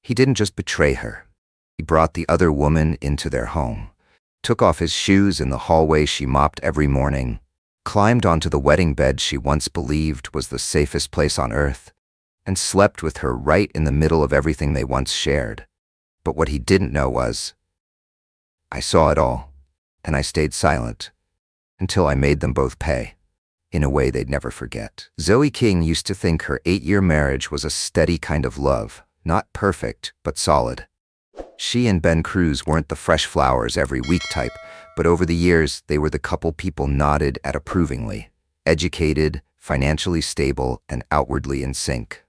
He didn't just betray her. He brought the other woman into their home, took off his shoes in the hallway she mopped every morning, climbed onto the wedding bed she once believed was the safest place on earth, and slept with her right in the middle of everything they once shared. But what he didn't know was, I saw it all, and I stayed silent until I made them both pay, in a way they'd never forget. Zoe King used to think her 8-year marriage was a steady kind of love, not perfect, but solid. She and Ben Cruz weren't the fresh flowers every week type, but over the years, they were the couple people nodded at approvingly, educated, financially stable, and outwardly in sync.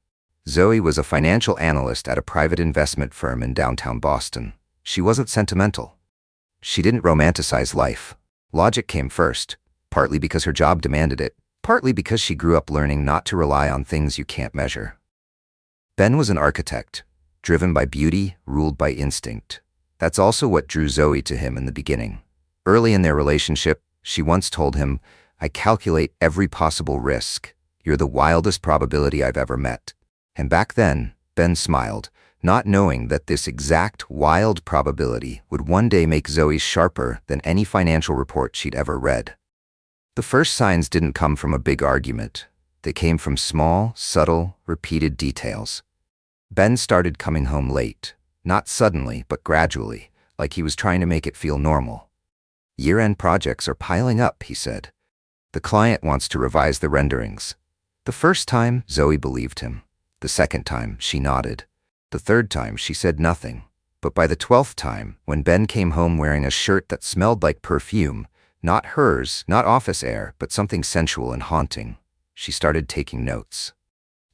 Zoe was a financial analyst at a private investment firm in downtown Boston. She wasn't sentimental. She didn't romanticize life. Logic came first, partly because her job demanded it, partly because she grew up learning not to rely on things you can't measure. Ben was an architect, driven by beauty, ruled by instinct. That's also what drew Zoe to him in the beginning. Early in their relationship, she once told him, I calculate every possible risk. You're the wildest probability I've ever met. And back then, Ben smiled, not knowing that this exact wild probability would one day make Zoe sharper than any financial report she'd ever read. The first signs didn't come from a big argument. They came from small, subtle, repeated details. Ben started coming home late, not suddenly, but gradually, like he was trying to make it feel normal. Year-end projects are piling up, he said. The client wants to revise the renderings. The first time, Zoe believed him. The second time, she nodded. The third time, she said nothing. But by the 12th time, when Ben came home wearing a shirt that smelled like perfume, not hers, not office air, but something sensual and haunting, she started taking notes.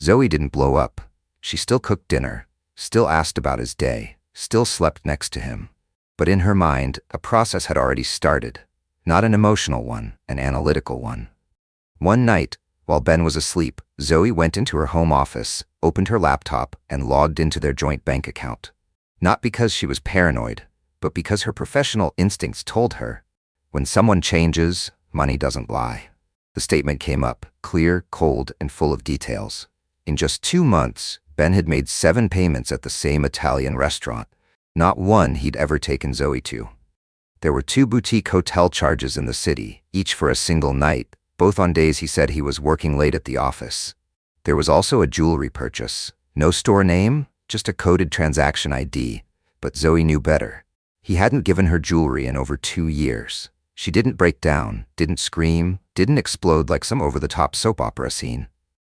Zoe didn't blow up. She still cooked dinner, still asked about his day, still slept next to him. But in her mind, a process had already started. Not an emotional one, an analytical one. One night, while Ben was asleep, Zoe went into her home office, opened her laptop, and logged into their joint bank account. Not because she was paranoid, but because her professional instincts told her, when someone changes, money doesn't lie. The statement came up, clear, cold, and full of details. In just 2 months, Ben had made 7 payments at the same Italian restaurant, not one he'd ever taken Zoe to. There were 2 boutique hotel charges in the city, each for a single night, both on days he said he was working late at the office. There was also a jewelry purchase. No store name, just a coded transaction ID. But Zoe knew better. He hadn't given her jewelry in over 2 years. She didn't break down, didn't scream, didn't explode like some over-the-top soap opera scene.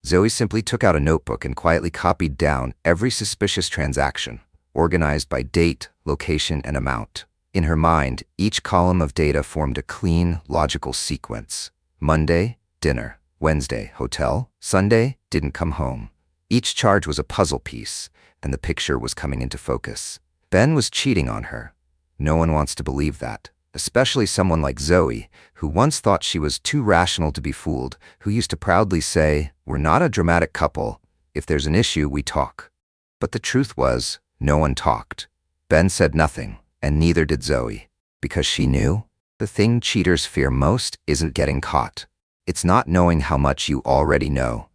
Zoe simply took out a notebook and quietly copied down every suspicious transaction, organized by date, location, and amount. In her mind, each column of data formed a clean, logical sequence. Monday, dinner. Wednesday, hotel. Sunday, didn't come home. Each charge was a puzzle piece, and the picture was coming into focus. Ben was cheating on her. No one wants to believe that, especially someone like Zoe, who once thought she was too rational to be fooled, who used to proudly say, we're not a dramatic couple. If there's an issue, we talk. But the truth was, no one talked. Ben said nothing, and neither did Zoe, because she knew the thing cheaters fear most isn't getting caught. It's not knowing how much you already know.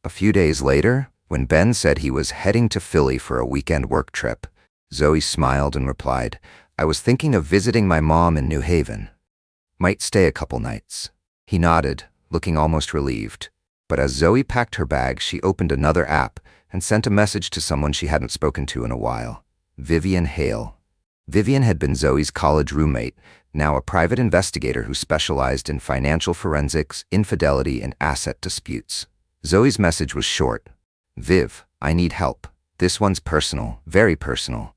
A few days later, when Ben said he was heading to Philly for a weekend work trip, Zoe smiled and replied, I was thinking of visiting my mom in New Haven. Might stay a couple nights. He nodded, looking almost relieved. But as Zoe packed her bag, she opened another app and sent a message to someone she hadn't spoken to in a while. Vivian Hale. Vivian had been Zoe's college roommate, now a private investigator who specialized in financial forensics, infidelity, and asset disputes. Zoe's message was short. Viv, I need help. This one's personal, very personal.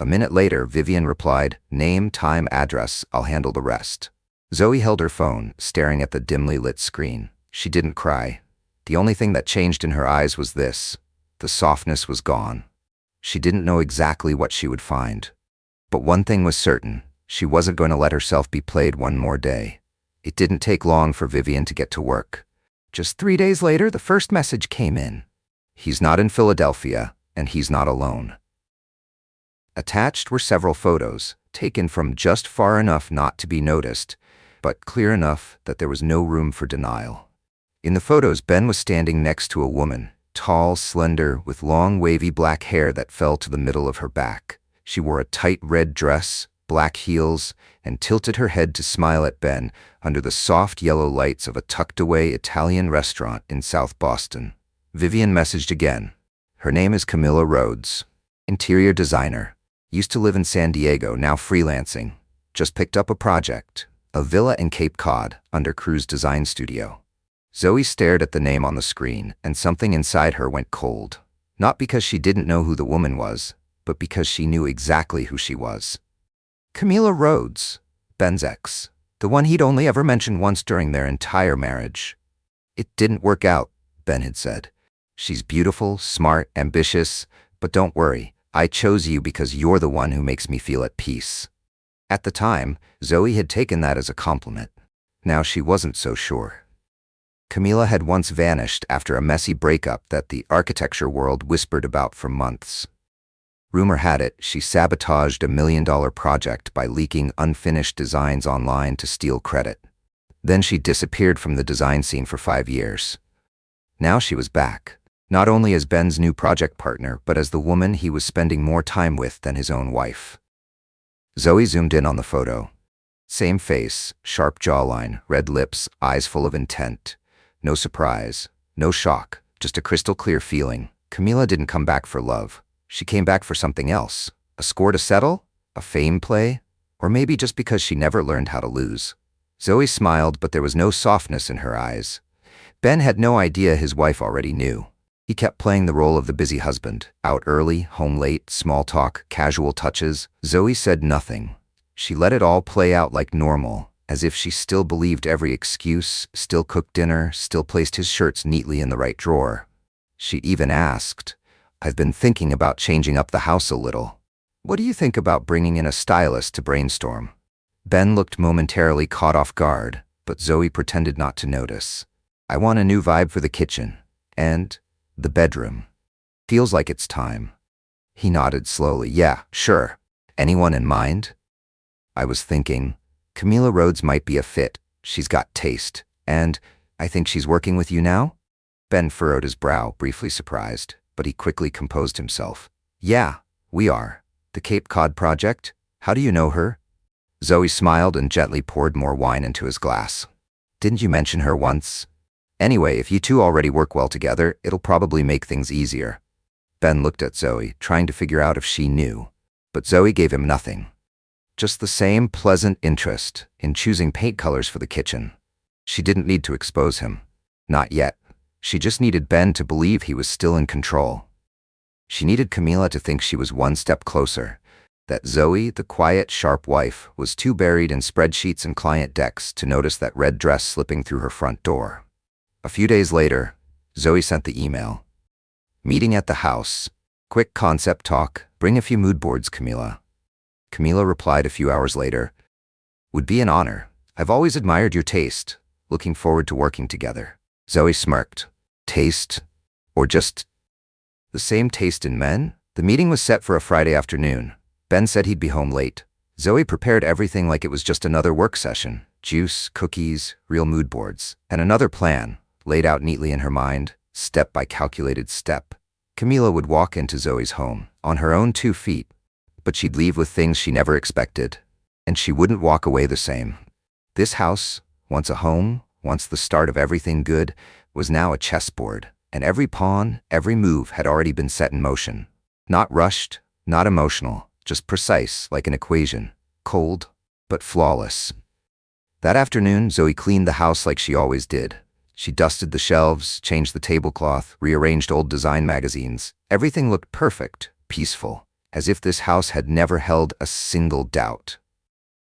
A minute later, Vivian replied, name, time, address, I'll handle the rest. Zoe held her phone, staring at the dimly lit screen. She didn't cry. The only thing that changed in her eyes was this. The softness was gone. She didn't know exactly what she would find. But one thing was certain. She wasn't going to let herself be played one more day. It didn't take long for Vivian to get to work. Just 3 days later, the first message came in. He's not in Philadelphia, and he's not alone. Attached were several photos, taken from just far enough not to be noticed, but clear enough that there was no room for denial. In the photos, Ben was standing next to a woman, tall, slender, with long, wavy black hair that fell to the middle of her back. She wore a tight red dress, black heels, and tilted her head to smile at Ben under the soft yellow lights of a tucked-away Italian restaurant in South Boston. Vivian messaged again. Her name is Camilla Rhodes. Interior designer. Used to live in San Diego, now freelancing. Just picked up a project. A villa in Cape Cod, under Crew's design studio. Zoe stared at the name on the screen, and something inside her went cold. Not because she didn't know who the woman was, but because she knew exactly who she was. Camilla Rhodes, Ben's ex. The one he'd only ever mentioned once during their entire marriage. It didn't work out, Ben had said. She's beautiful, smart, ambitious, but don't worry, I chose you because you're the one who makes me feel at peace. At the time, Zoe had taken that as a compliment. Now she wasn't so sure. Camilla had once vanished after a messy breakup that the architecture world whispered about for months. Rumor had it she sabotaged $1 million project by leaking unfinished designs online to steal credit. Then she disappeared from the design scene for 5 years. Now she was back, not only as Ben's new project partner, but as the woman he was spending more time with than his own wife. Zoe zoomed in on the photo. Same face, sharp jawline, red lips, eyes full of intent. No surprise, no shock, just a crystal clear feeling. Camilla didn't come back for love. She came back for something else. A score to settle? A fame play? Or maybe just because she never learned how to lose. Zoe smiled, but there was no softness in her eyes. Ben had no idea his wife already knew. He kept playing the role of the busy husband. Out early, home late, small talk, casual touches. Zoe said nothing. She let it all play out like normal, as if she still believed every excuse, still cooked dinner, still placed his shirts neatly in the right drawer. She even asked, I've been thinking about changing up the house a little. What do you think about bringing in a stylist to brainstorm? Ben looked momentarily caught off guard, but Zoe pretended not to notice. I want a new vibe for the kitchen. And the bedroom. Feels like it's time. He nodded slowly. Yeah, sure. Anyone in mind? I was thinking, Camilla Rhodes might be a fit. She's got taste. And I think she's working with you now? Ben furrowed his brow, briefly surprised, but he quickly composed himself. Yeah, we are. The Cape Cod project? How do you know her? Zoe smiled and gently poured more wine into his glass. Didn't you mention her once? Anyway, if you two already work well together, it'll probably make things easier. Ben looked at Zoe, trying to figure out if she knew. But Zoe gave him nothing. Just the same pleasant interest in choosing paint colors for the kitchen. She didn't need to expose him. Not yet. She just needed Ben to believe he was still in control. She needed Camilla to think she was one step closer, that Zoe, the quiet, sharp wife, was too buried in spreadsheets and client decks to notice that red dress slipping through her front door. A few days later, Zoe sent the email. Meeting at the house. Quick concept talk. Bring a few mood boards, Camilla. Camilla replied a few hours later. Would be an honor. I've always admired your taste. Looking forward to working together. Zoe smirked. Taste? Or just the same taste in men? The meeting was set for a Friday afternoon. Ben said he'd be home late. Zoe prepared everything like it was just another work session. Juice, cookies, real mood boards, and another plan, laid out neatly in her mind, step by calculated step. Camilla would walk into Zoe's home, on her own 2 feet, but she'd leave with things she never expected, and she wouldn't walk away the same. This house, once a home, once the start of everything good, was now a chessboard, and every pawn, every move had already been set in motion. Not rushed, not emotional, just precise like an equation, cold, but flawless. That afternoon, Zoe cleaned the house like she always did. She dusted the shelves, changed the tablecloth, rearranged old design magazines. Everything looked perfect, peaceful, as if this house had never held a single doubt.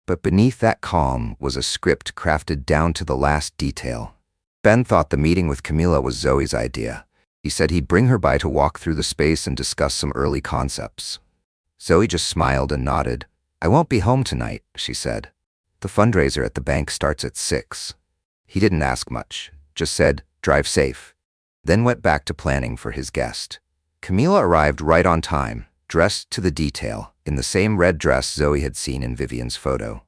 But beneath that calm was a script crafted down to the last detail. Ben thought the meeting with Camilla was Zoe's idea. He said he'd bring her by to walk through the space and discuss some early concepts. Zoe just smiled and nodded. I won't be home tonight, she said. The fundraiser at the bank starts at 6. He didn't ask much, just said, drive safe, then went back to planning for his guest. Camilla arrived right on time, dressed to the detail, in the same red dress Zoe had seen in Vivian's photo.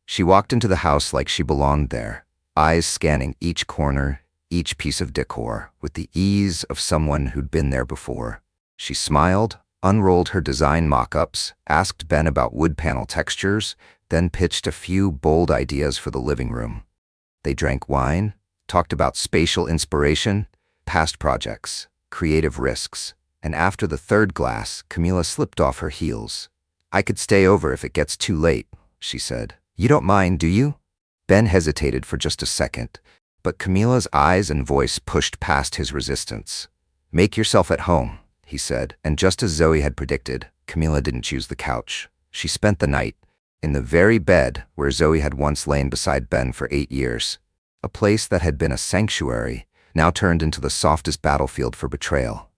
She walked into the house like she belonged there, eyes scanning each corner, each piece of decor with the ease of someone who'd been there before. She smiled, unrolled her design mock-ups, asked Ben about wood panel textures, then pitched a few bold ideas for the living room. They drank wine, talked about spatial inspiration, past projects, creative risks, and after the third glass, Camila slipped off her heels. "I could stay over if it gets too late," she said. "You don't mind, do you?" Ben hesitated for just a second, but Camila's eyes and voice pushed past his resistance. "Make yourself at home," he said, and just as Zoe had predicted, Camila didn't choose the couch. She spent the night in the very bed where Zoe had once lain beside Ben for 8 years. A place that had been a sanctuary, now turned into the softest battlefield for betrayal.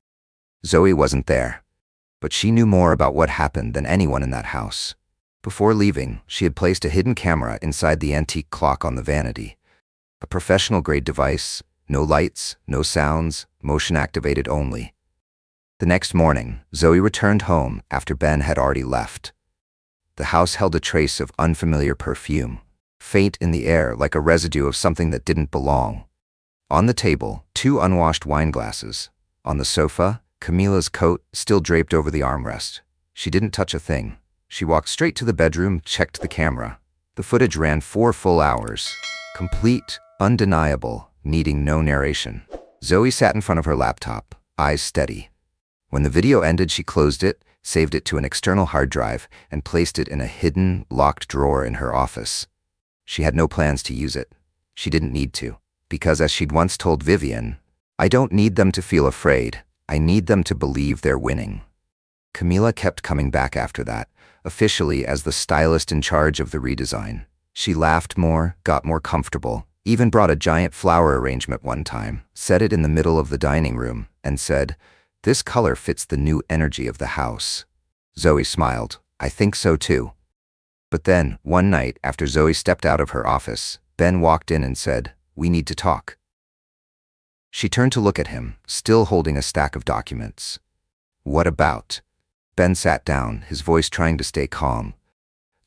Zoe wasn't there, but she knew more about what happened than anyone in that house. Before leaving, she had placed a hidden camera inside the antique clock on the vanity. A professional-grade device, no lights, no sounds, motion-activated only. The next morning, Zoe returned home after Ben had already left. The house held a trace of unfamiliar perfume, faint in the air like a residue of something that didn't belong. On the table, 2 unwashed wine glasses. On the sofa, Camila's coat still draped over the armrest. She didn't touch a thing. She walked straight to the bedroom, checked the camera. The footage ran 4 full hours. Complete, undeniable, needing no narration. Zoe sat in front of her laptop, eyes steady. When the video ended, she closed it, saved it to an external hard drive, and placed it in a hidden, locked drawer in her office. She had no plans to use it. She didn't need to, because as she'd once told Vivian, "I don't need them to feel afraid. I need them to believe they're winning." Camila kept coming back after that, officially as the stylist in charge of the redesign. She laughed more, got more comfortable, even brought a giant flower arrangement one time, set it in the middle of the dining room, and said, "This color fits the new energy of the house." Zoe smiled. "I think so too." But then, one night after Zoe stepped out of her office, Ben walked in and said, "We need to talk." She turned to look at him, still holding a stack of documents. "What about?" Ben sat down, his voice trying to stay calm.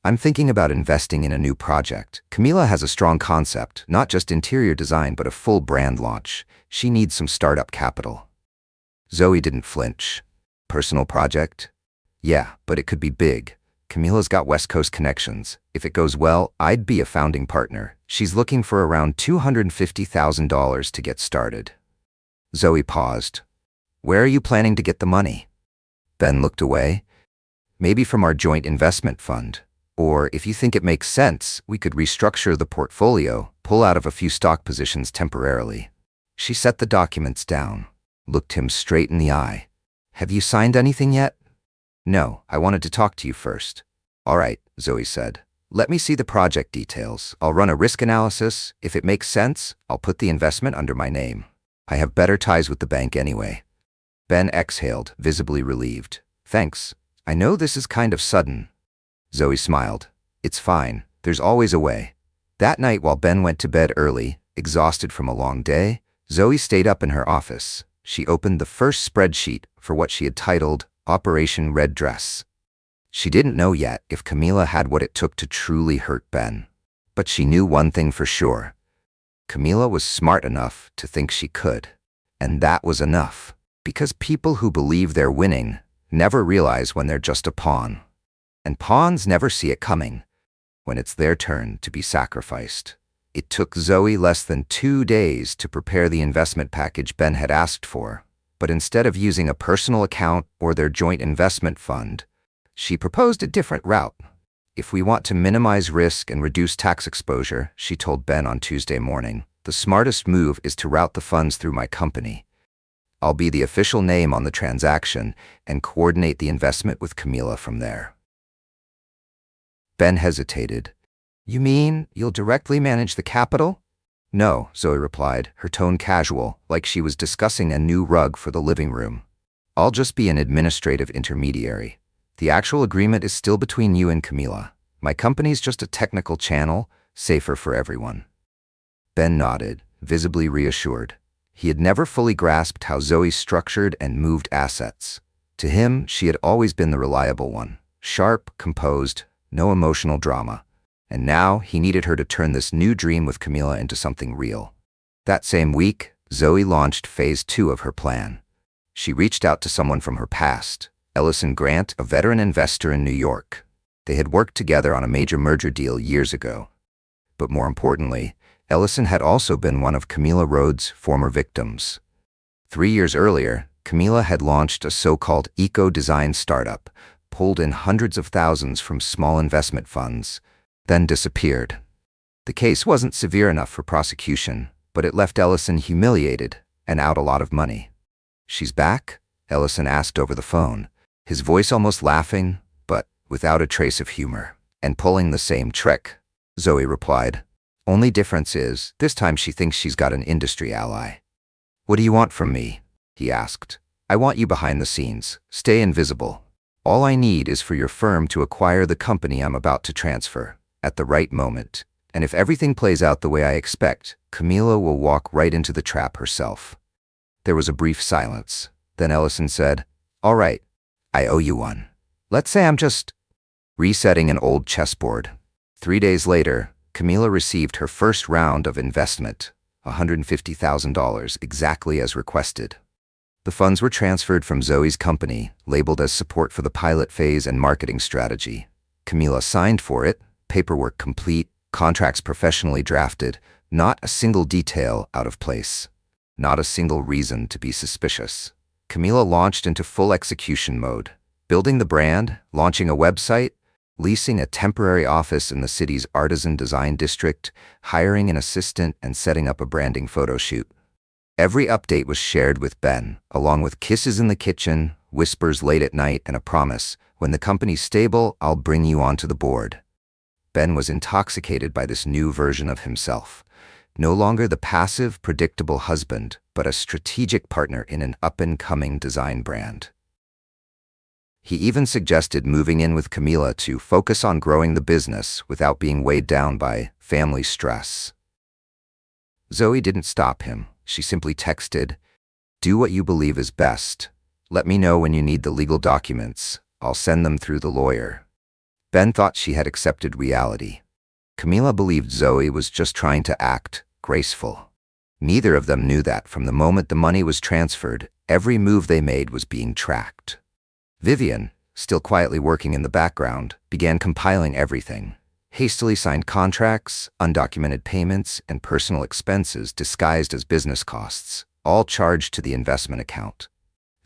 "I'm thinking about investing in a new project. Camila has a strong concept, not just interior design but a full brand launch. She needs some startup capital." Zoe didn't flinch. "Personal project?" "Yeah, but it could be big. Camila's got West Coast connections. If it goes well, I'd be a founding partner. She's looking for around $250,000 to get started." Zoe paused. "Where are you planning to get the money?" Ben looked away. "Maybe from our joint investment fund. Or, if you think it makes sense, we could restructure the portfolio, pull out of a few stock positions temporarily." She set the documents down, looked him straight in the eye. "Have you signed anything yet?" "No, I wanted to talk to you first." "All right," Zoe said. "Let me see the project details. I'll run a risk analysis. If it makes sense, I'll put the investment under my name. I have better ties with the bank anyway." Ben exhaled, visibly relieved. "Thanks. I know this is kind of sudden." Zoe smiled. "It's fine. There's always a way." That night, while Ben went to bed early, exhausted from a long day, Zoe stayed up in her office. She opened the first spreadsheet for what she had titled Operation Red Dress. She didn't know yet if Camila had what it took to truly hurt Ben. But she knew one thing for sure. Camila was smart enough to think she could. And that was enough. Because people who believe they're winning never realize when they're just a pawn. And pawns never see it coming when it's their turn to be sacrificed. It took Zoe less than 2 days to prepare the investment package Ben had asked for. But instead of using a personal account or their joint investment fund, she proposed a different route. "If we want to minimize risk and reduce tax exposure," she told Ben on Tuesday morning, "the smartest move is to route the funds through my company. I'll be the official name on the transaction and coordinate the investment with Camila from there." Ben hesitated. "You mean you'll directly manage the capital?" "No," Zoe replied, her tone casual, like she was discussing a new rug for the living room. "I'll just be an administrative intermediary. The actual agreement is still between you and Camila. My company's just a technical channel, safer for everyone." Ben nodded, visibly reassured. He had never fully grasped how Zoe structured and moved assets. To him, she had always been the reliable one, sharp, composed, no emotional drama. And now he needed her to turn this new dream with Camila into something real. That same week, Zoe launched phase 2 of her plan. She reached out to someone from her past, Ellison Grant, a veteran investor in New York. They had worked together on a major merger deal years ago. But more importantly, Ellison had also been one of Camila Rhodes' former victims. 3 years earlier, Camila had launched a so-called eco-design startup, pulled in hundreds of thousands from small investment funds, then disappeared. The case wasn't severe enough for prosecution, but it left Ellison humiliated and out a lot of money. "She's back?" Ellison asked over the phone, his voice almost laughing, but without a trace of humor. "And pulling the same trick," Zoe replied. "Only difference is, this time she thinks she's got an industry ally." "What do you want from me?" he asked. "I want you behind the scenes. Stay invisible. All I need is for your firm to acquire the company I'm about to transfer, at the right moment. And if everything plays out the way I expect, Camila will walk right into the trap herself." There was a brief silence. Then Ellison said, "All right, I owe you one. Let's say I'm just resetting an old chessboard." 3 days later, Camila received her first round of investment, $150,000, exactly as requested. The funds were transferred from Zoe's company, labeled as support for the pilot phase and marketing strategy. Camila signed for it, paperwork complete, contracts professionally drafted, not a single detail out of place, not a single reason to be suspicious. Camila launched into full execution mode, building the brand, launching a website, leasing a temporary office in the city's artisan design district, hiring an assistant, and setting up a branding photo shoot. Every update was shared with Ben, along with kisses in the kitchen, whispers late at night, and a promise, "When the company's stable, I'll bring you onto the board." Ben was intoxicated by this new version of himself. No longer the passive, predictable husband, but a strategic partner in an up-and-coming design brand. He even suggested moving in with Camila to focus on growing the business without being weighed down by family stress. Zoe didn't stop him. She simply texted, "Do what you believe is best. Let me know when you need the legal documents. I'll send them through the lawyer." Ben thought she had accepted reality. Camila believed Zoe was just trying to act graceful. Neither of them knew that from the moment the money was transferred, every move they made was being tracked. Vivian, still quietly working in the background, began compiling everything. Hastily signed contracts, undocumented payments, and personal expenses disguised as business costs, all charged to the investment account.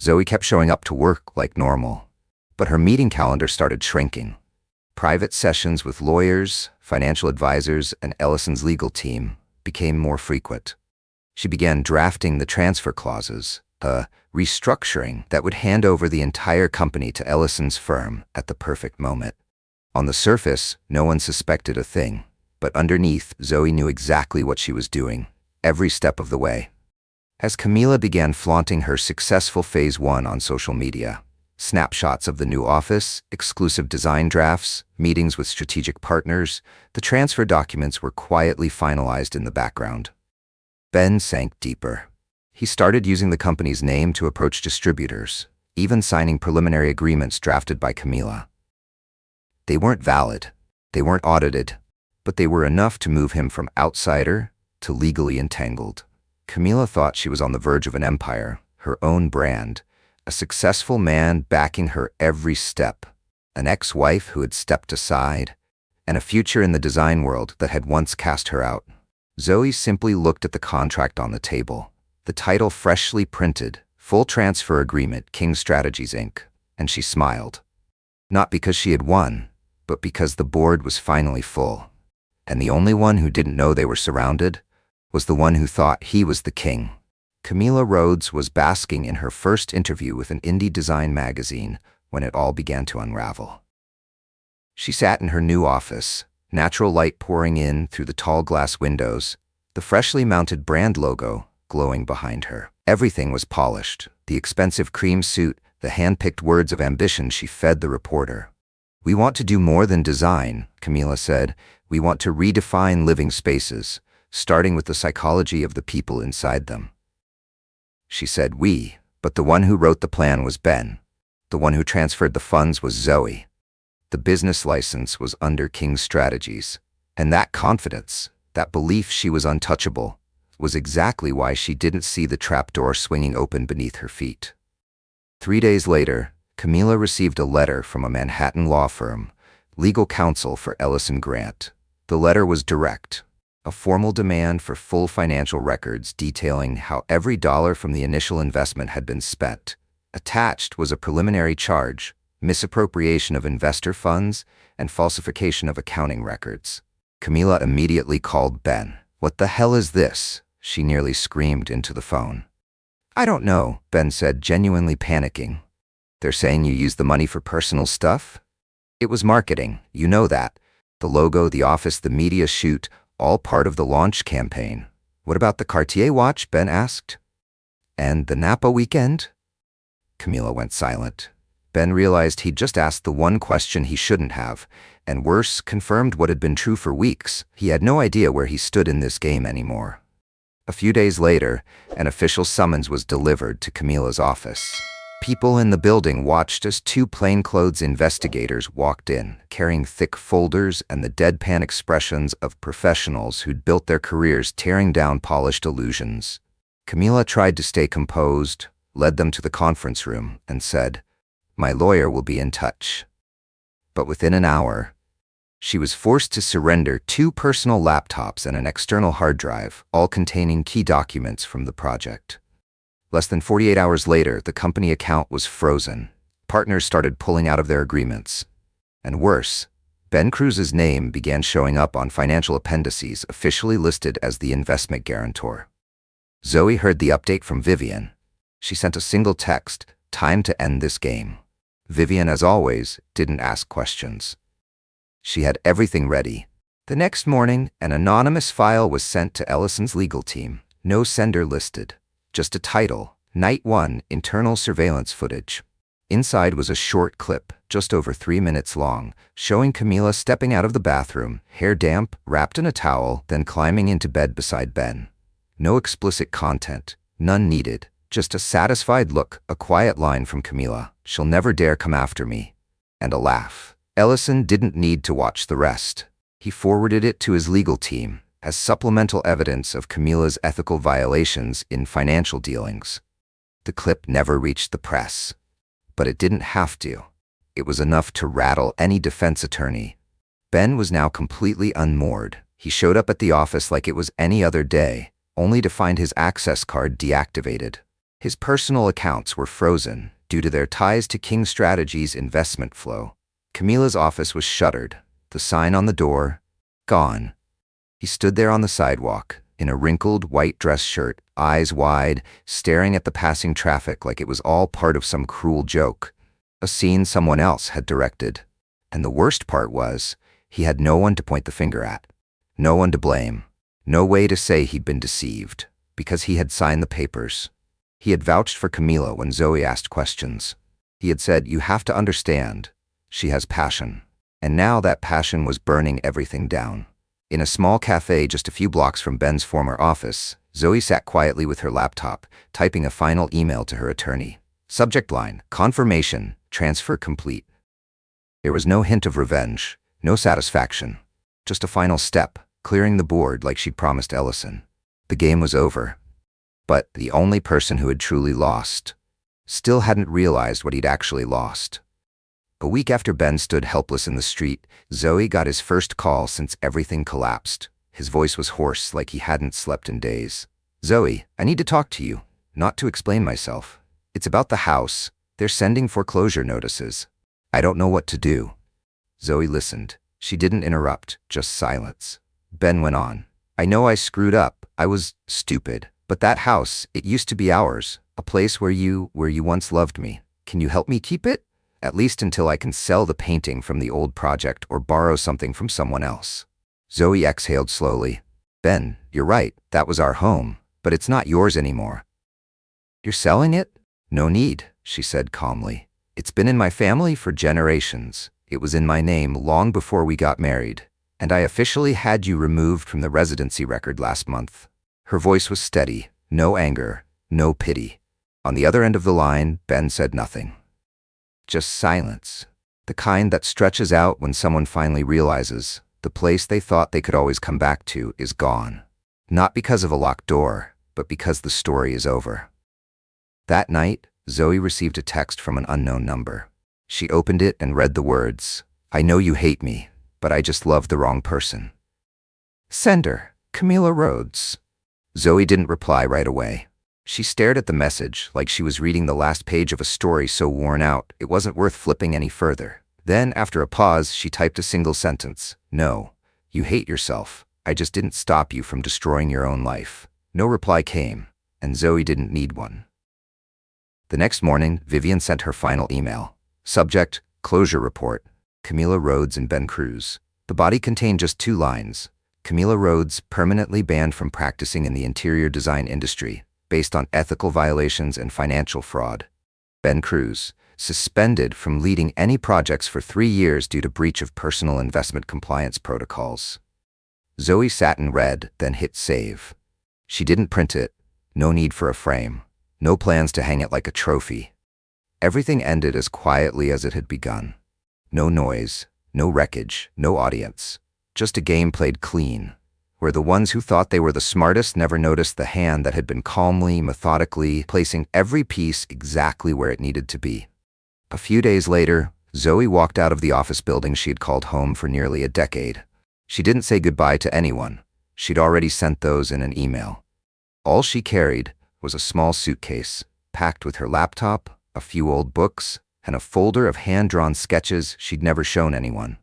Zoe kept showing up to work like normal, but her meeting calendar started shrinking. Private sessions with lawyers, financial advisors, and Ellison's legal team became more frequent. She began drafting the transfer clauses, a restructuring that would hand over the entire company to Ellison's firm at the perfect moment. On the surface, no one suspected a thing, but underneath, Zoe knew exactly what she was doing, every step of the way. As Camila began flaunting her successful Phase 1 on social media, snapshots of the new office, exclusive design drafts, meetings with strategic partners, the transfer documents were quietly finalized in the background. Ben sank deeper. He started using the company's name to approach distributors, even signing preliminary agreements drafted by Camila. They weren't valid, they weren't audited, but they were enough to move him from outsider to legally entangled. Camila thought she was on the verge of an empire, her own brand, a successful man backing her every step, an ex-wife who had stepped aside, and a future in the design world that had once cast her out. Zoe simply looked at the contract on the table, the title freshly printed, Full Transfer Agreement, King Strategies, Inc., and she smiled. Not because she had won, but because the board was finally full, and the only one who didn't know they were surrounded was the one who thought he was the king. Camila Rhodes was basking in her first interview with an indie design magazine when it all began to unravel. She sat in her new office, natural light pouring in through the tall glass windows, the freshly mounted brand logo glowing behind her. Everything was polished, the expensive cream suit, the hand-picked words of ambition she fed the reporter. "We want to do more than design," Camila said. "We want to redefine living spaces, starting with the psychology of the people inside them." She said we, but the one who wrote the plan was Ben. The one who transferred the funds was Zoe. The business license was under King Strategies. And that confidence, that belief she was untouchable, was exactly why she didn't see the trapdoor swinging open beneath her feet. 3 days later, Camila received a letter from a Manhattan law firm, legal counsel for Ellison Grant. The letter was direct, a formal demand for full financial records detailing how every dollar from the initial investment had been spent. Attached was a preliminary charge, misappropriation of investor funds, and falsification of accounting records. Camila immediately called Ben. "What the hell is this?" she nearly screamed into the phone. "I don't know," Ben said, genuinely panicking. "They're saying you used the money for personal stuff?" "It was marketing, you know that. The logo, the office, the media shoot, all part of the launch campaign." "What about the Cartier watch?" Ben asked. "And the Napa weekend?" Camila went silent. Ben realized he'd just asked the one question he shouldn't have, and worse, confirmed what had been true for weeks. He had no idea where he stood in this game anymore. A few days later, an official summons was delivered to Camila's office. People in the building watched as 2 plainclothes investigators walked in, carrying thick folders and the deadpan expressions of professionals who'd built their careers tearing down polished illusions. Camila tried to stay composed, led them to the conference room, and said, "My lawyer will be in touch." But within an hour, she was forced to surrender 2 personal laptops and an external hard drive, all containing key documents from the project. Less than 48 hours later, the company account was frozen. Partners started pulling out of their agreements. And worse, Ben Cruz's name began showing up on financial appendices, officially listed as the investment guarantor. Zoe heard the update from Vivian. She sent a single text, "Time to end this game." Vivian, as always, didn't ask questions. She had everything ready. The next morning, an anonymous file was sent to Ellison's legal team. No sender listed. Just a title, Night 1, Internal Surveillance Footage. Inside was a short clip, just over 3 minutes long, showing Camila stepping out of the bathroom, hair damp, wrapped in a towel, then climbing into bed beside Ben. No explicit content, none needed. Just a satisfied look, a quiet line from Camila, "She'll never dare come after me," and a laugh. Ellison didn't need to watch the rest. He forwarded it to his legal team as supplemental evidence of Camila's ethical violations in financial dealings. The clip never reached the press, but it didn't have to. It was enough to rattle any defense attorney. Ben was now completely unmoored. He showed up at the office like it was any other day, only to find his access card deactivated. His personal accounts were frozen due to their ties to King Strategies' investment flow. Camila's office was shuttered, the sign on the door gone. He stood there on the sidewalk, in a wrinkled white dress shirt, eyes wide, staring at the passing traffic like it was all part of some cruel joke, a scene someone else had directed. And the worst part was, he had no one to point the finger at, no one to blame, no way to say he'd been deceived, because he had signed the papers. He had vouched for Camila when Zoe asked questions. He had said, "You have to understand, she has passion." And now that passion was burning everything down. In a small cafe just a few blocks from Ben's former office, Zoe sat quietly with her laptop, typing a final email to her attorney. Subject line, "Confirmation, transfer complete." There was no hint of revenge, no satisfaction, just a final step, clearing the board like she'd promised Ellison. The game was over. But the only person who had truly lost still hadn't realized what he'd actually lost. A week after Ben stood helpless in the street, Zoe got his first call since everything collapsed. His voice was hoarse, like he hadn't slept in days. "Zoe, I need to talk to you, not to explain myself. It's about the house. They're sending foreclosure notices. I don't know what to do." Zoe listened. She didn't interrupt, just silence. Ben went on. "I know I screwed up. I was stupid. But that house, it used to be ours, a place where you once loved me. Can you help me keep it? At least until I can sell the painting from the old project or borrow something from someone else." Zoe exhaled slowly. "Ben, you're right, that was our home, but it's not yours anymore." "You're selling it?" "No need," she said calmly. "It's been in my family for generations. It was in my name long before we got married, and I officially had you removed from the residency record last month." Her voice was steady, no anger, no pity. On the other end of the line, Ben said nothing. Just silence, the kind that stretches out when someone finally realizes the place they thought they could always come back to is gone. Not because of a locked door, but because the story is over. That night, Zoe received a text from an unknown number. She opened it and read the words, "I know you hate me, but I just loved the wrong person. Sender, Camila Rhodes." Zoe didn't reply right away. She stared at the message like she was reading the last page of a story so worn out it wasn't worth flipping any further. Then, after a pause, she typed a single sentence. "No, you hate yourself. I just didn't stop you from destroying your own life." No reply came, and Zoe didn't need one. The next morning, Vivian sent her final email. Subject, closure report, Camila Rhodes and Ben Cruz. The body contained just 2 lines. Camila Rhodes permanently banned from practicing in the interior design industry, based on ethical violations and financial fraud. Ben Cruz, suspended from leading any projects for 3 years due to breach of personal investment compliance protocols. Zoe sat and read, then hit save. She didn't print it. No need for a frame. No plans to hang it like a trophy. Everything ended as quietly as it had begun. No noise, no wreckage, no audience. Just a game played clean, where the ones who thought they were the smartest never noticed the hand that had been calmly, methodically placing every piece exactly where it needed to be. A few days later, Zoe walked out of the office building she had called home for nearly a decade. She didn't say goodbye to anyone. She'd already sent those in an email. All she carried was a small suitcase, packed with her laptop, a few old books, and a folder of hand-drawn sketches she'd never shown anyone.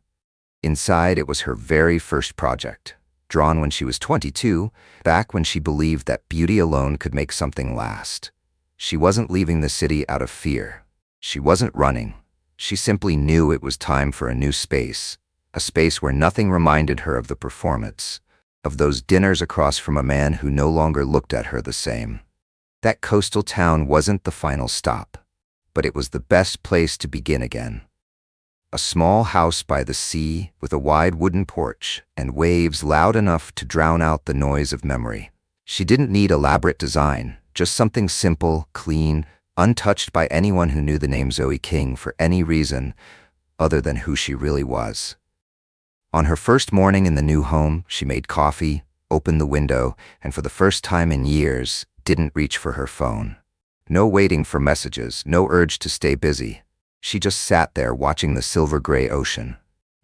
Inside, it was her very first project, drawn when she was 22, back when she believed that beauty alone could make something last. She wasn't leaving the city out of fear. She wasn't running. She simply knew it was time for a new space, a space where nothing reminded her of the performance, of those dinners across from a man who no longer looked at her the same. That coastal town wasn't the final stop, but it was the best place to begin again. A small house by the sea with a wide wooden porch and waves loud enough to drown out the noise of memory. She didn't need elaborate design, just something simple, clean, untouched by anyone who knew the name Zoe King for any reason other than who she really was. On her first morning in the new home, she made coffee, opened the window, and for the first time in years, didn't reach for her phone. No waiting for messages, no urge to stay busy. She just sat there watching the silver-gray ocean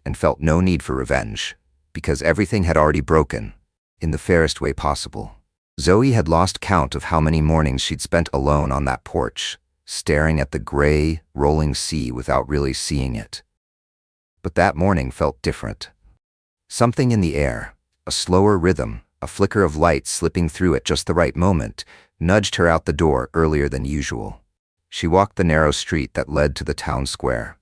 and felt no need for revenge, because everything had already broken, in the fairest way possible. Zoe had lost count of how many mornings she'd spent alone on that porch, staring at the gray, rolling sea without really seeing it. But that morning felt different. Something in the air, a slower rhythm, a flicker of light slipping through at just the right moment, nudged her out the door earlier than usual. She walked the narrow street that led to the town square.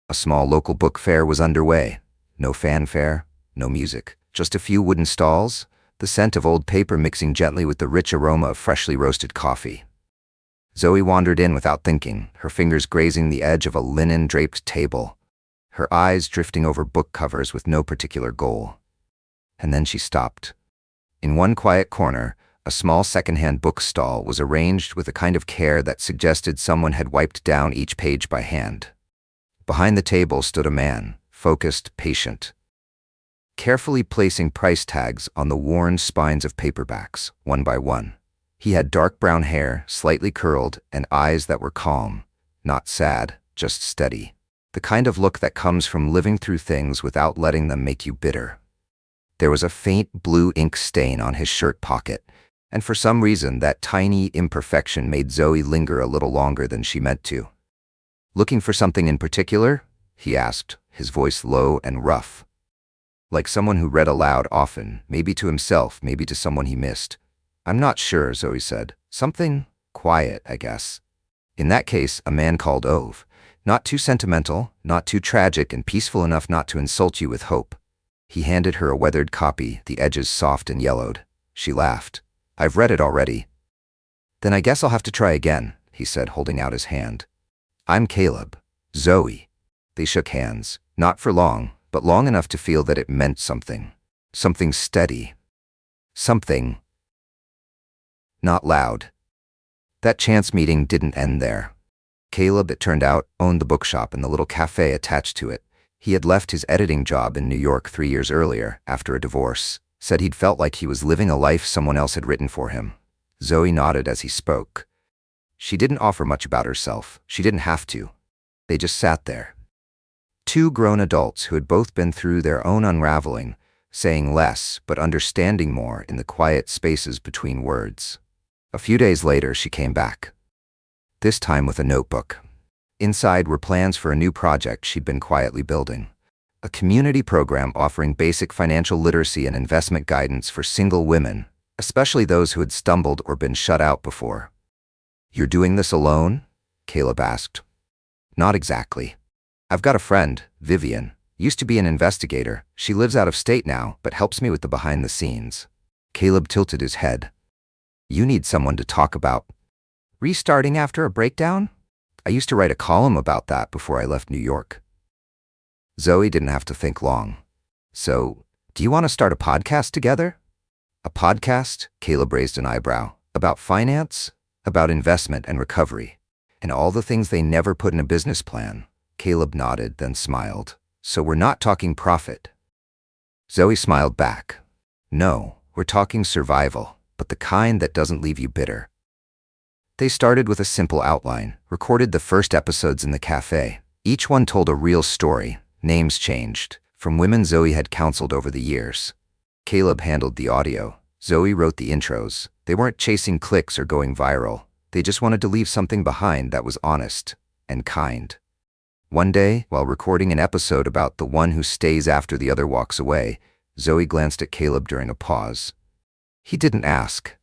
A small local book fair was underway. No fanfare, no music, just a few wooden stalls, the scent of old paper mixing gently with the rich aroma of freshly roasted coffee. Zoe wandered in without thinking, her fingers grazing the edge of a linen-draped table, her eyes drifting over book covers with no particular goal. And then she stopped. In one quiet corner, a small second-hand book stall was arranged with a kind of care that suggested someone had wiped down each page by hand. Behind the table stood a man, focused, patient, carefully placing price tags on the worn spines of paperbacks, one by one. He had dark brown hair, slightly curled, and eyes that were calm, not sad, just steady. The kind of look that comes from living through things without letting them make you bitter. There was a faint blue ink stain on his shirt pocket, and for some reason that tiny imperfection made Zoe linger a little longer than she meant to. "Looking for something in particular?" he asked, his voice low and rough. Like someone who read aloud often, maybe to himself, maybe to someone he missed. "I'm not sure," Zoe said. "Something quiet, I guess." In that case, a man called Ove. Not too sentimental, not too tragic, and peaceful enough not to insult you with hope. He handed her a weathered copy, the edges soft and yellowed. She laughed. "I've read it already." "Then I guess I'll have to try again," he said, holding out his hand. "I'm Caleb." "Zoe." They shook hands, not for long, but long enough to feel that it meant something. Something steady. Something not loud. That chance meeting didn't end there. Caleb, it turned out, owned the bookshop and the little cafe attached to it. He had left his editing job in New York 3 years earlier, after a divorce. Said he'd felt like he was living a life someone else had written for him. Zoe nodded as he spoke. She didn't offer much about herself. She didn't have to. They just sat there. Two grown adults who had both been through their own unraveling, saying less but understanding more in the quiet spaces between words. A few days later, she came back. This time with a notebook. Inside were plans for a new project she'd been quietly building. A community program offering basic financial literacy and investment guidance for single women, especially those who had stumbled or been shut out before. "You're doing this alone?" Caleb asked. "Not exactly. I've got a friend, Vivian. Used to be an investigator. She lives out of state now, but helps me with the behind the scenes." Caleb tilted his head. "You need someone to talk about restarting after a breakdown? I used to write a column about that before I left New York." Zoe didn't have to think long. "So, do you want to start a podcast together?" "A podcast?" Caleb raised an eyebrow. "About finance? About investment and recovery? And all the things they never put in a business plan?" Caleb nodded, then smiled. "So we're not talking profit?" Zoe smiled back. "No, we're talking survival, but the kind that doesn't leave you bitter." They started with a simple outline, recorded the first episodes in the cafe. Each one told a real story. Names changed, from women Zoe had counseled over the years. Caleb handled the audio. Zoe wrote the intros. They weren't chasing clicks or going viral. They just wanted to leave something behind that was honest and kind. One day, while recording an episode about the one who stays after the other walks away, Zoe glanced at Caleb during a pause. He didn't ask.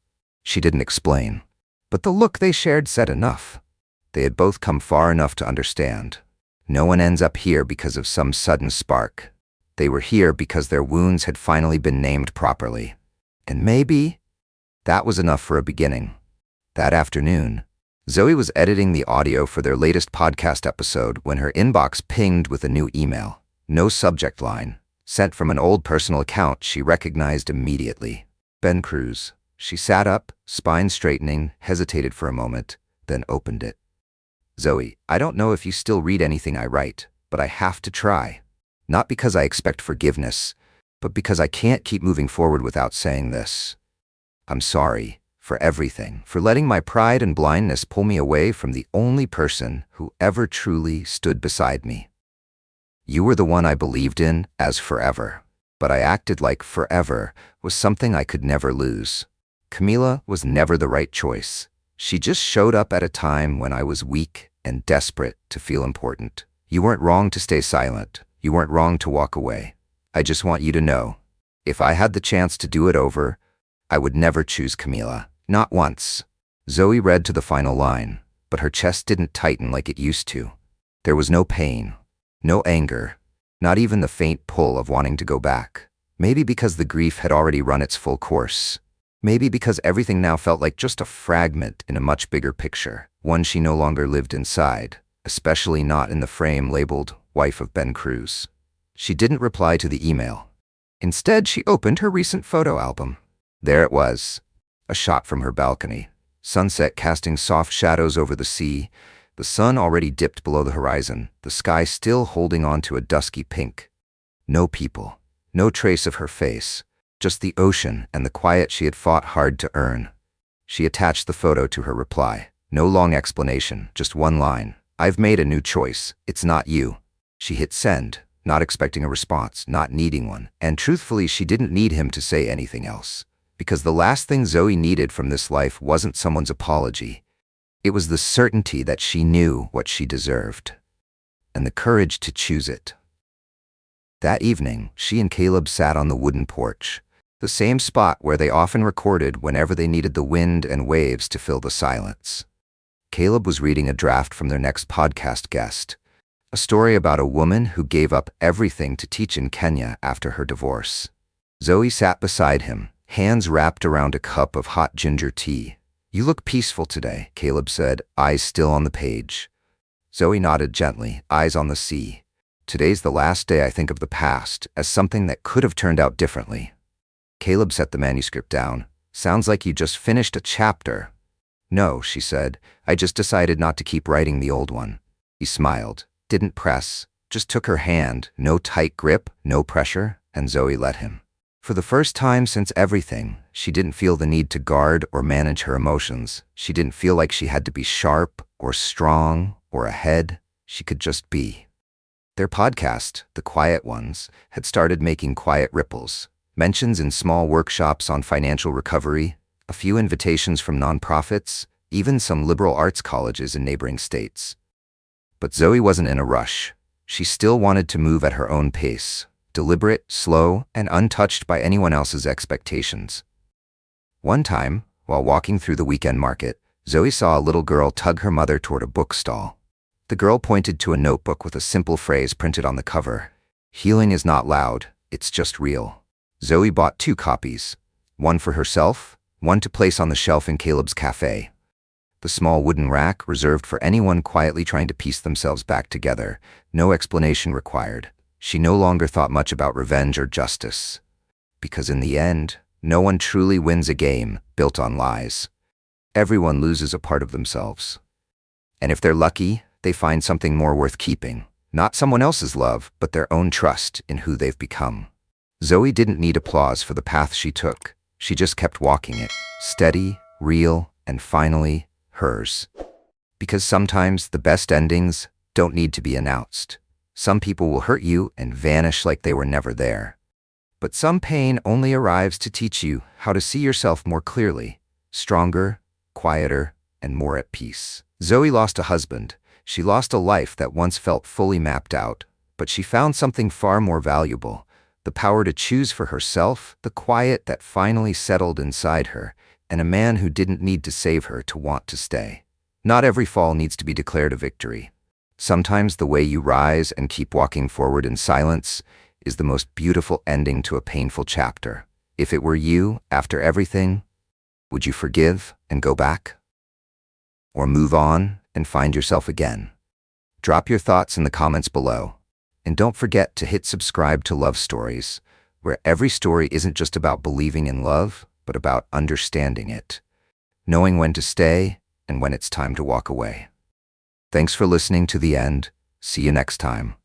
She didn't explain. But the look they shared said enough. They had both come far enough to understand. No one ends up here because of some sudden spark. They were here because their wounds had finally been named properly. And maybe that was enough for a beginning. That afternoon, Zoe was editing the audio for their latest podcast episode when her inbox pinged with a new email. No subject line. Sent from an old personal account she recognized immediately. Ben Cruz. She sat up, spine straightening, hesitated for a moment, then opened it. "Zoe, I don't know if you still read anything I write, but I have to try. Not because I expect forgiveness, but because I can't keep moving forward without saying this. I'm sorry for everything, for letting my pride and blindness pull me away from the only person who ever truly stood beside me. You were the one I believed in as forever, but I acted like forever was something I could never lose. Camila was never the right choice. She just showed up at a time when I was weak and desperate to feel important. You weren't wrong to stay silent. You weren't wrong to walk away. I just want you to know, if I had the chance to do it over, I would never choose Camila. Not once." Zoe read to the final line, but her chest didn't tighten like it used to. There was no pain, no anger, not even the faint pull of wanting to go back. Maybe because the grief had already run its full course. Maybe because everything now felt like just a fragment in a much bigger picture, one she no longer lived inside, especially not in the frame labeled "Wife of Ben Cruz." She didn't reply to the email. Instead, she opened her recent photo album. There it was, a shot from her balcony. Sunset casting soft shadows over the sea, the sun already dipped below the horizon, the sky still holding on to a dusky pink. No people, no trace of her face, just the ocean and the quiet she had fought hard to earn. She attached the photo to her reply. No long explanation, just one line. "I've made a new choice. It's not you." She hit send, not expecting a response, not needing one. And truthfully, she didn't need him to say anything else. Because the last thing Zoe needed from this life wasn't someone's apology. It was the certainty that she knew what she deserved. And the courage to choose it. That evening, she and Caleb sat on the wooden porch, the same spot where they often recorded whenever they needed the wind and waves to fill the silence. Caleb was reading a draft from their next podcast guest, a story about a woman who gave up everything to teach in Kenya after her divorce. Zoe sat beside him, hands wrapped around a cup of hot ginger tea. "You look peaceful today," Caleb said, eyes still on the page. Zoe nodded gently, eyes on the sea. "Today's the last day I think of the past as something that could have turned out differently." Caleb set the manuscript down. "Sounds like you just finished a chapter." "No," she said. "I just decided not to keep writing the old one." He smiled, didn't press, just took her hand, no tight grip, no pressure, and Zoe let him. For the first time since everything, she didn't feel the need to guard or manage her emotions. She didn't feel like she had to be sharp or strong or ahead. She could just be. Their podcast, The Quiet Ones, had started making quiet ripples. Mentions in small workshops on financial recovery, a few invitations from nonprofits, even some liberal arts colleges in neighboring states. But Zoe wasn't in a rush. She still wanted to move at her own pace, deliberate, slow, and untouched by anyone else's expectations. One time, while walking through the weekend market, Zoe saw a little girl tug her mother toward a bookstall. The girl pointed to a notebook with a simple phrase printed on the cover: "Healing is not loud, it's just real." Zoe bought 2 copies, one for herself, one to place on the shelf in Caleb's cafe. The small wooden rack reserved for anyone quietly trying to piece themselves back together, no explanation required. She no longer thought much about revenge or justice. Because in the end, no one truly wins a game built on lies. Everyone loses a part of themselves. And if they're lucky, they find something more worth keeping. Not someone else's love, but their own trust in who they've become. Zoe didn't need applause for the path she took. She just kept walking it, steady, real, and finally, hers. Because sometimes the best endings don't need to be announced. Some people will hurt you and vanish like they were never there. But some pain only arrives to teach you how to see yourself more clearly, stronger, quieter, and more at peace. Zoe lost a husband. She lost a life that once felt fully mapped out, but she found something far more valuable: the power to choose for herself, the quiet that finally settled inside her, and a man who didn't need to save her to want to stay. Not every fall needs to be declared a victory. Sometimes the way you rise and keep walking forward in silence is the most beautiful ending to a painful chapter. If it were you, after everything, would you forgive and go back? Or move on and find yourself again? Drop your thoughts in the comments below. And don't forget to hit subscribe to Love Stories, where every story isn't just about believing in love, but about understanding it, knowing when to stay and when it's time to walk away. Thanks for listening to the end. See you next time.